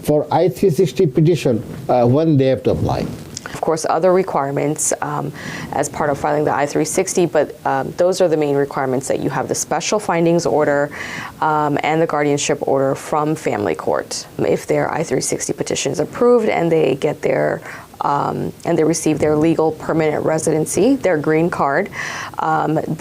for I-360 petition when they have to apply? Of course, other requirements as part of filing the I-360, but those are the main requirements, that you have the special findings order and the guardianship order from family court. If their I-360 petition is approved and they get their and they receive their legal permanent residency, their green card,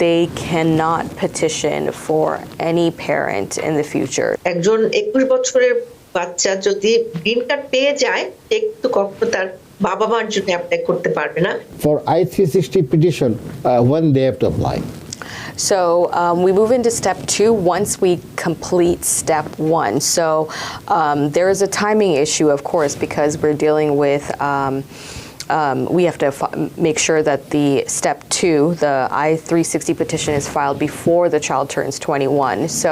they cannot petition for any parent in the future. একজন 21 বছরের বাচ্চা যদি green card পেয়ে যায়, একটু কখনো তার বাবা মার জন্য অ্যাপ্লাই করতে পারবে না। For I-360 petition when they have to apply? So we move into step 2 once we complete step 1. So there is a timing issue, of course, because we're dealing with we have to make sure that the step 2, the I-360 petition, is filed before the child turns 21. So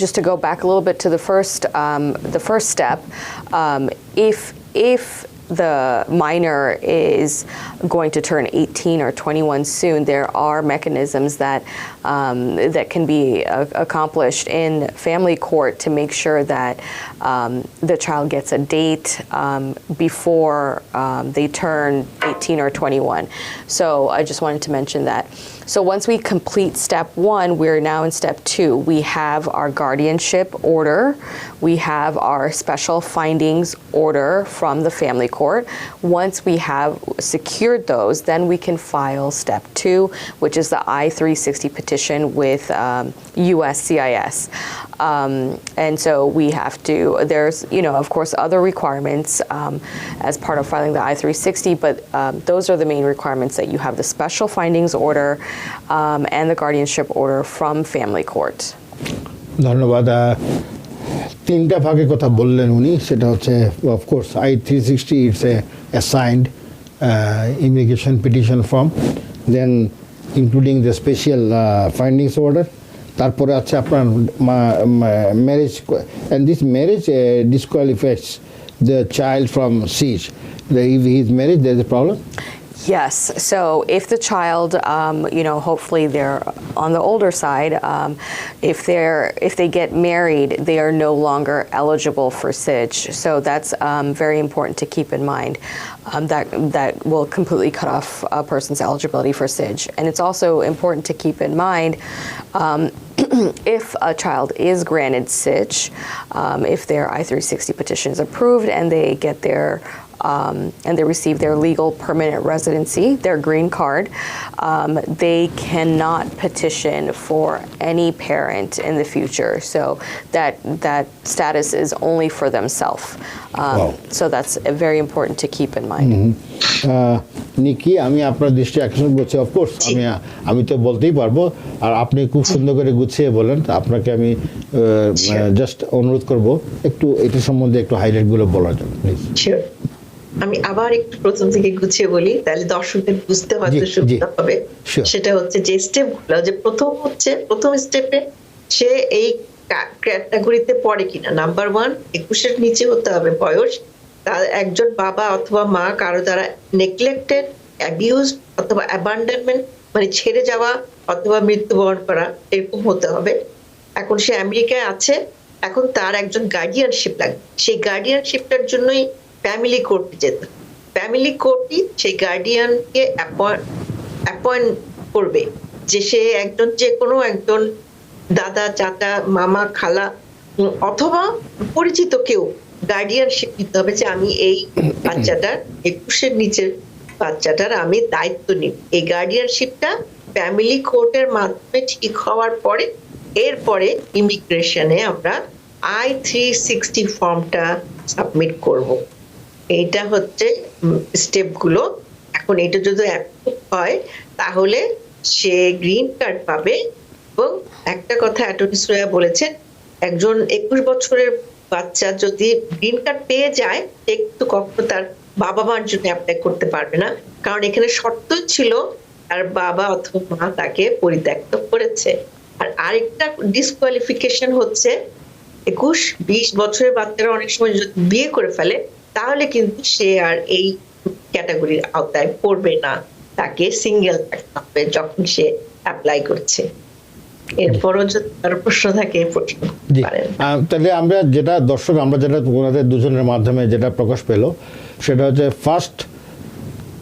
just to go back a little bit to the first step, if the minor is going to turn 18 or 21 soon, there are mechanisms that that can be accomplished in family court to make sure that the child gets a date before they turn 18 or 21. So I just wanted to mention that. So once we complete step 1, we're now in step 2. We have our guardianship order. We have our special findings order from the family court. Once we have secured those, then we can file step 2, which is the I-360 petition with USCIS. And so we have to, there's, of course, other requirements as part of filing the I-360, but those are the main requirements, that you have the special findings order and the guardianship order from family court. ধন্যবাদ। তিনটা ভাগে কথা বললেন উনি, সেটা হচ্ছে of course I-360 it's a assigned immigration petition form, then including the special findings order, তারপরে আছে আপনার marriage, and this marriage disqualifies the child from SIJ. If he is married, there is a problem? Yes. So if the child, hopefully they're on the older side, if they get married, they are no longer eligible for SIJ. So that's very important to keep in mind. That will completely cut off a person's eligibility for SIJ. And it's also important to keep in mind if a child is granted SIJ, if their I-360 petition is approved and they get their and they receive their legal permanent residency, their green card, they cannot petition for any parent in the future. So that status is only for themselves. So that's very important to keep in mind. নিকি, আমি আপনার দৃষ্টি আকর্ষণ করছি। Of course আমি তো বলতেই পারবো, আর আপনি খুব সুন্দর করে গুছিয়ে বলেন। আপনাকে আমি জাস্ট অনুরোধ করব একটু এটা সম্বন্ধে একটু হাইলাইটগুলো বলার জন্য, প্লিজ। আমি আবার একটু প্রথম থেকে গুছিয়ে বলি, তাহলে দর্শকদের বুঝতে হয়তো সুবিধা হবে। সেটা হচ্ছে যে স্টেপগুলো, যে প্রথম স্টেপে সে এই ক্যাটাগরিতে পড়ে কিনা। নাম্বার 1, 21-এর নিচে হতে হবে বয়স, তার একজন বাবা অথবা মা কারো দ্বারা নেগলেক্টেড, অ্যাবিউজড অথবা অ্যাবান্ডনমেন্ট, মানে ছেড়ে যাওয়া অথবা মৃত্যুবরণ করা, এরকম হতে হবে। এখন সে আমেরিকায় আছে, এখন তার একজন গার্ডিয়ানশিপ লাগবে। সেই গার্ডিয়ানশিপটার জন্যই ফ্যামিলি কোর্টে যেতে। ফ্যামিলি কোর্টই সেই গার্ডিয়ানকে অ্যাপয়েন্ট করবে, যে সে যে কোনো একজন দাদা, চাচা, মামা, খালা অথবা পরিচিত কেউ গার্ডিয়ানশিপ নিতে হবে, যে আমি এই বাচ্চাটার 21-এর নিচের বাচ্চাটার আমি দায়িত্ব নিই। এই গার্ডিয়ানশিপটা ফ্যামিলি কোর্টের মাধ্যমে ঠিক হওয়ার পরে এরপরে ইমিগ্রেশনে আমরা I-360 ফর্মটা সাবমিট করব। এইটা হচ্ছে স্টেপগুলো। এখন এটা যদি অ্যাপ্রুভ হয় তাহলে সে গ্রিন কার্ড পাবে। এবং একটা কথা অ্যাটর্নি সুরাইয়া বলেছেন, একজন 21 বছরের বাচ্চা যদি গ্রিন কার্ড পেয়ে যায়, একটু কখনো তার বাবা মার জন্য অ্যাপ্লাই করতে পারবে না, কারণ এখানে শর্তই ছিল তার বাবা অথবা মা তাকে পরিত্যক্ত করেছে। আর আরেকটা ডিসকোয়ালিফিকেশন হচ্ছে 21-20 বছরের বাচ্চারা অনেক সময় যদি বিয়ে করে ফেলে, তাহলে কিন্তু সে আর এই ক্যাটাগরির আওতায় পড়বে না, তাকে সিঙ্গেল থাকতে হবে যখন সে অ্যাপ্লাই করছে। এরপরও যদি তার প্রশ্ন থাকে প্রশ্ন পারেন। তাহলে আমরা যেটা দর্শক আমরা যেটা ওনাদের দুজনের মাধ্যমে যেটা প্রকাশ পেল সেটা হচ্ছে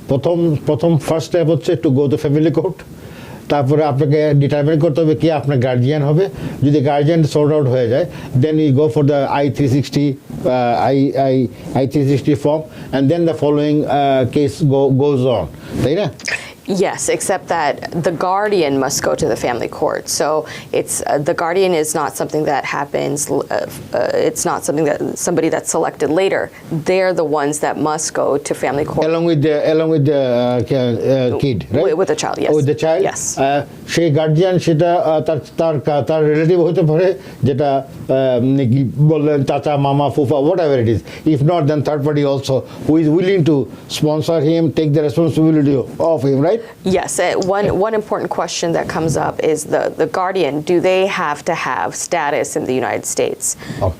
প্রথম ফার্স্ট স্টেপ হচ্ছে to go to family court. তারপরে আপনাকে ডিটারমিন করতে হবে কে আপনার গার্জিয়ান হবে। যদি গার্জিয়ান সর্ট আউট হয়ে যায় then you go for the I-360 form and then the following case goes on, তাই না? Yes, except that the guardian must go to the family court. So it's the guardian is not something that happens. It's not something that somebody that's selected later. They're the ones that must go to family court along with the kid, right? With the child, yes. With the child, yes. সেই guardian সেটা তার relative হতে পারে, যেটা কি বললেন চাচা, মামা, ফুফা, whatever it is. If not, then third party also who is willing to sponsor him, take the responsibility of him, right? Yes, one important question that comes up is the guardian, do they have to have status in the United States?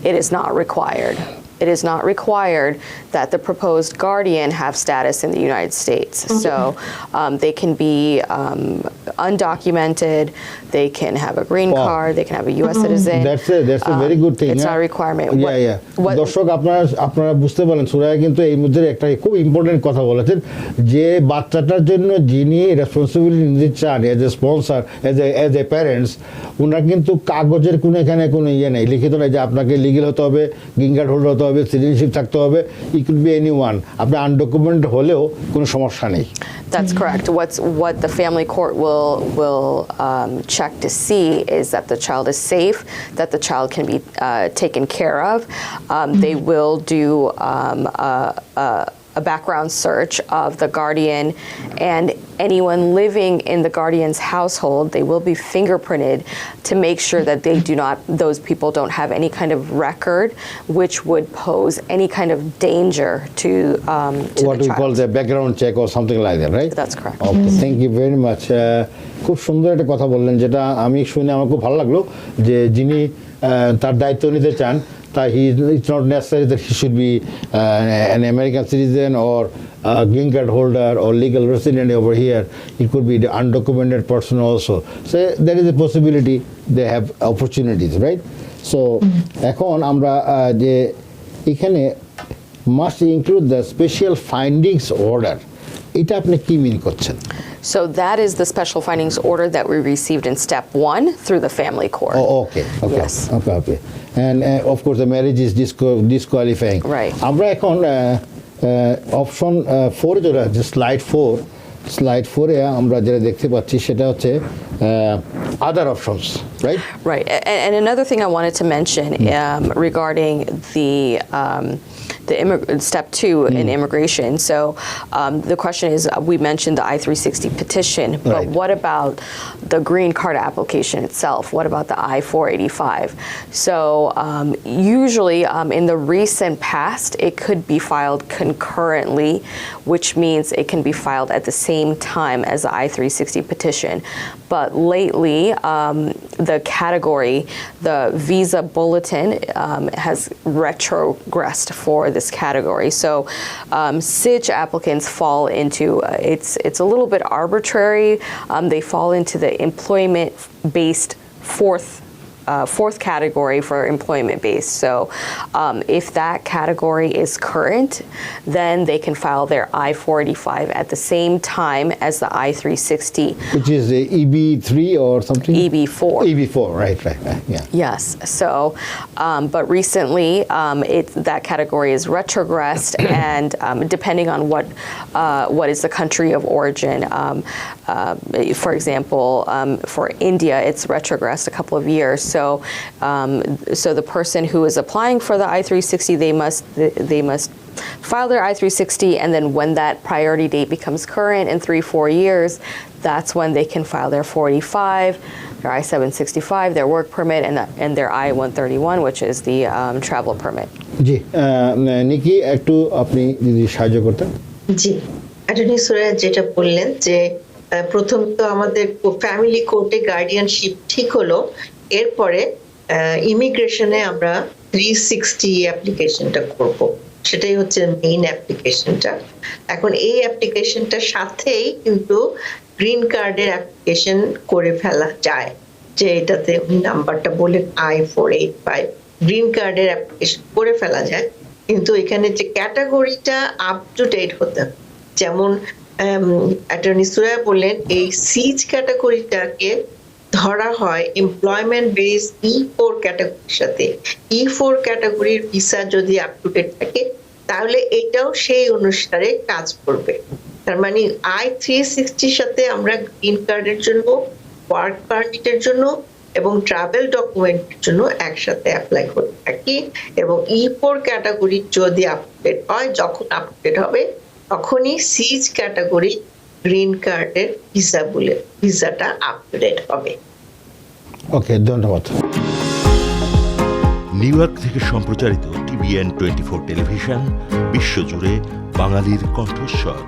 It is not required. It is not required that the proposed guardian have status in the United States. So they can be undocumented, they can have a green card, they can have a U.S. citizen. That's a very good thing. It's not a requirement. দর্শক আপনারা বুঝতে পারেন সুরাইয়া কিন্তু এই মধ্যে একটা খুব important কথা বলেছেন যে বাচ্চাটার জন্য যিনি রেসপন্সিবিলিটি নিতে চান as a sponsor, as a parents, ওনার কিন্তু কাগজের এখানে কোনো ইয়ে নেই, লিখিত নেই যে আপনাকে লিগেল হতে হবে, গ্রিন কার্ড হোল্ডার হতে হবে, সিটিজেনশিপ থাকতে হবে। ইট কুড বি এনিওয়ান, আপনি আনডকুমেন্টেড হলেও কোনো সমস্যা নেই। That's correct. What the family court will check to see is that the child is safe, that the child can be taken care of. They will do a background search of the guardian, and anyone living in the guardian's household, they will be fingerprinted to make sure that those people don't have any kind of record which would pose any kind of danger to what the child. What we call the background check or something like that, right? That's correct. Okay, thank you very much. খুব সুন্দর একটা কথা বললেন, যেটা আমি শুনে আমার খুব ভালো লাগলো, যে যিনি তার দায়িত্ব নিতে চান it's not necessary that he should be an American citizen or a green card holder or legal resident over here. It could be the undocumented person also. So there is a possibility they have opportunities, right? So এখন আমরা যে এখানে must include the special findings order, এটা আপনি কি মিন করছেন? So that is the special findings order that we received in step 1 through the family court. Oh, okay. Yes. Okay. And of course the marriage is disqualifying. Right. আমরা এখন option 4 যেটা যে slide 4 এ আমরা যেটা দেখতে পাচ্ছি সেটা হচ্ছে other options, right? Right. And another thing I wanted to mention regarding the step 2 in immigration. So the question is, we mentioned the I-360 petition, but Right. what about the green card application itself? What about the I-485? So usually in the recent past, it could be filed concurrently, which means it can be filed at the same time as the I-360 petition. But lately, the category, the visa bulletin has retrogressed for this category. So SIJ applicants fall into, it's a little bit arbitrary. They fall into the employment-based fourth category for employment based. So if that category is current, then they can file their I-485 at the same time as the I-360. Which is the EB3 or something? EB4. EB4, right, yeah. Yes. So, but recently, that category is retrogressed, and depending on what is the country of origin. For example, for India, it's retrogressed a couple of years. So the person who is applying for the I-360, they must file their I-360, and then when that priority date becomes current in 3-4 years, that's when they can file their 485, their I-765, their work permit, and their I-131, which is the travel permit. জি, নিকি একটু আপনি যদি সাহায্য করতেন। জি, attorney Suraiya যেটা বললেন যে প্রথম তো আমাদের ফ্যামিলি কোর্টে গার্ডিয়ানশিপ ঠিক হলো, এরপরে ইমিগ্রেশনে আমরা 360 অ্যাপ্লিকেশনটা করব, সেটাই হচ্ছে মেইন অ্যাপ্লিকেশনটা। এখন এই অ্যাপ্লিকেশনটার সাথেই কিন্তু গ্রিন কার্ডের অ্যাপ্লিকেশন করে ফেলা যায়, যে এটাতে উনি নাম্বারটা বলেন I-485 গ্রিন কার্ডের অ্যাপ্লিকেশন করে ফেলা যায়, কিন্তু এখানে যে ক্যাটাগরিটা আপ টু ডেট হতে হবে। যেমন অ্যাটর্নি সুরাইয়া বললেন এই সিজ ক্যাটাগরিটাকে ধরা হয় এমপ্লয়মেন্ট বেস E4 ক্যাটাগরির সাথে। E4 ক্যাটাগরির ভিসা যদি আপ টু ডেট থাকে তাহলে এটাও সেই অনুসারে কাজ করবে। তার মানে I-360 সাথে আমরা গ্রিন কার্ডের জন্য, ওয়ার্ক পারমিটের জন্য এবং ট্রাভেল ডকুমেন্টের জন্য একসাথে অ্যাপ্লাই করে থাকি, এবং E4 ক্যাটাগরি যদি আপডেট হয়, যখন আপডেট হবে তখনই সিজ ক্যাটাগরি গ্রিন কার্ডের ভিসাটা আপডেট হবে। ওকে, ধন্যবাদ। নিউ ইয়র্ক থেকে সম্প্রচারিত TVN 24 টেলিভিশন, বিশ্বজুড়ে বাঙালির কণ্ঠস্বর।